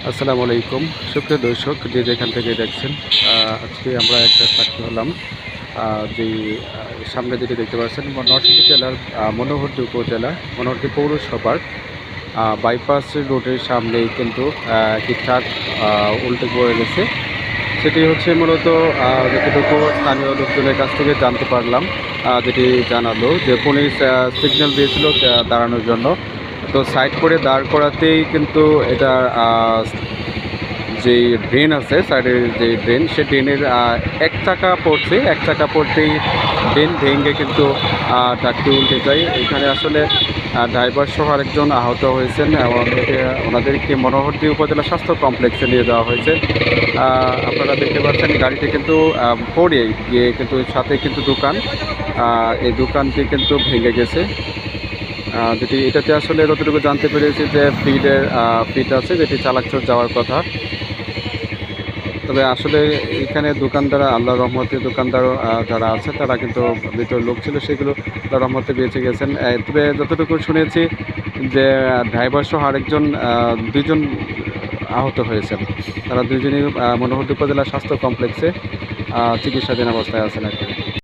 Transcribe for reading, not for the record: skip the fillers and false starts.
আসসালামু আলাইকুম সুপ্রিয় দর্শক, যে যেখান থেকে দেখছেন। আজকে আমরা একটা সাক্ষী হলাম। যেই সামনে যেটি দেখতে পাচ্ছেন, নরসিংদী জেলার মনোহরদী উপজেলা মনোহরদী পৌরসভার বাইপাস রোডের সামনেই কিন্তু একটি ট্রাক উল্টে পড়ে গেছে। সেটি হচ্ছে মূলত যতটুকু স্থানীয় লোকজনের কাছ থেকে জানতে পারলাম, যেটি জানালো যে পুলিশ সিগন্যাল দিয়েছিল দাঁড়ানোর জন্য। তো সাইড করে দাঁড় করাতেই কিন্তু এটা যেই ড্রেন আছে, সাইডের যে ড্রেন, সে ড্রেনের এক চাকা পড়তেই ড্রেন ভেঙে কিন্তু ট্রাকটি উল্টে যায়। এখানে আসলে ড্রাইভার সহ আরেকজন আহত হয়েছেন এবং ওনাদেরকে মনোহরদী উপজেলা স্বাস্থ্য কমপ্লেক্সে নিয়ে যাওয়া হয়েছে। আপনারা দেখতে পাচ্ছেন গাড়িটি কিন্তু পড়ে গিয়ে কিন্তু সাথে কিন্তু দোকান, এই দোকানটি কিন্তু ভেঙে গেছে। যেটি এটাতে আসলে যতটুকু জানতে পেরেছি যে ফিট আছে, যেটি চালাকচর যাওয়ার কথা। তবে আসলে এখানে দোকানদার, আল্লাহর রহমতে দোকানদার যারা আছে তারা কিন্তু ভিতরে লোক ছিল, সেগুলো আল্লাহর রহমতে বেঁচে গেছেন। তবে যতটুকু শুনেছি যে ড্রাইভার সহ আরেকজন, দুইজন আহত হয়েছেন। তারা দুইজনই মনোহরদী উপজেলা স্বাস্থ্য কমপ্লেক্সে চিকিৎসাধীন অবস্থায় আছেন আর কি।